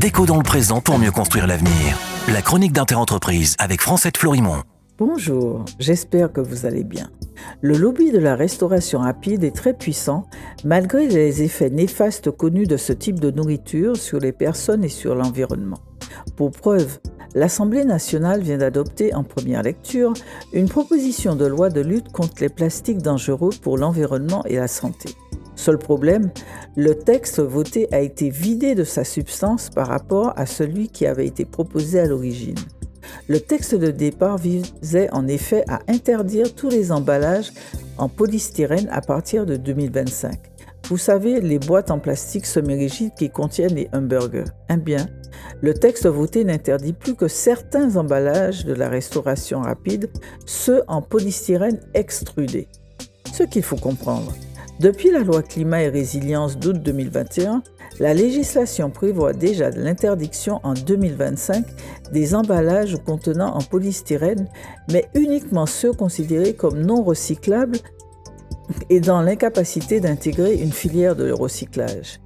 Déco dans le présent pour mieux construire l'avenir. La chronique d'Interentreprise avec Francette Florimond. Bonjour, j'espère que vous allez bien. Le lobby de la restauration rapide est très puissant malgré les effets néfastes connus de ce type de nourriture sur les personnes et sur l'environnement. Pour preuve, l'Assemblée nationale vient d'adopter en première lecture une proposition de loi de lutte contre les plastiques dangereux pour l'environnement et la santé. Seul problème, le texte voté a été vidé de sa substance par rapport à celui qui avait été proposé à l'origine. Le texte de départ visait en effet à interdire tous les emballages en polystyrène à partir de 2025. Vous savez, les boîtes en plastique semi-rigides qui contiennent les hamburgers. Bien, le texte voté n'interdit plus que certains emballages de la restauration rapide, ceux en polystyrène extrudé. Ce qu'il faut comprendre. Depuis la loi Climat et Résilience d'août 2021, la législation prévoit déjà l'interdiction en 2025 des emballages contenant en polystyrène, mais uniquement ceux considérés comme non recyclables et dans l'incapacité d'intégrer une filière de recyclage.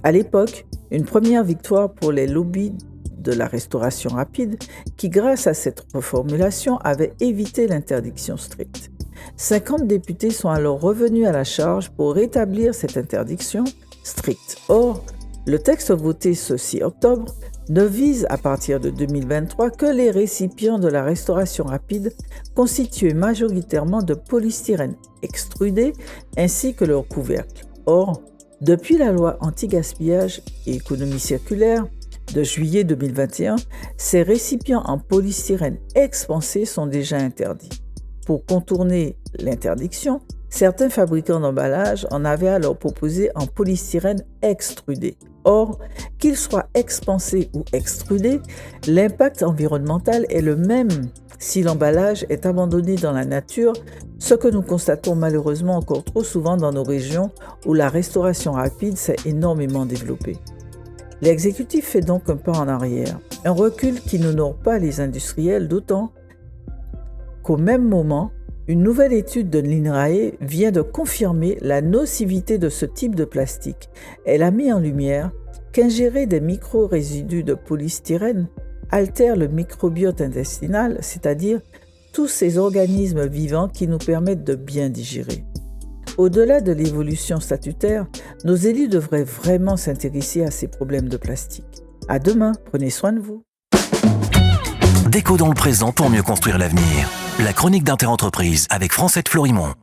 À l'époque, une première victoire pour les lobbies de la restauration rapide qui, grâce à cette reformulation, avait évité l'interdiction stricte. 50 députés sont alors revenus à la charge pour rétablir cette interdiction stricte. Or, le texte voté ce 6 octobre ne vise à partir de 2023 que les récipients de la restauration rapide constitués majoritairement de polystyrène extrudé ainsi que leurs couvercles. Or, depuis la loi anti-gaspillage et économie circulaire de juillet 2021, ces récipients en polystyrène expansé sont déjà interdits. Pour contourner l'interdiction, certains fabricants d'emballages en avaient alors proposé en polystyrène extrudé. Or, qu'il soit expansé ou extrudé, l'impact environnemental est le même si l'emballage est abandonné dans la nature, ce que nous constatons malheureusement encore trop souvent dans nos régions où la restauration rapide s'est énormément développée. L'exécutif fait donc un pas en arrière, un recul qui n'honore pas les industriels, d'autant qu'au même moment, une nouvelle étude de l'INRAE vient de confirmer la nocivité de ce type de plastique. Elle a mis en lumière qu'ingérer des micro-résidus de polystyrène altère le microbiote intestinal, c'est-à-dire tous ces organismes vivants qui nous permettent de bien digérer. Au-delà de l'évolution statutaire, nos élus devraient vraiment s'intéresser à ces problèmes de plastique. À demain, prenez soin de vous. Déco dans le présent pour mieux construire l'avenir. La chronique d'Interentreprise avec Francette Florimond.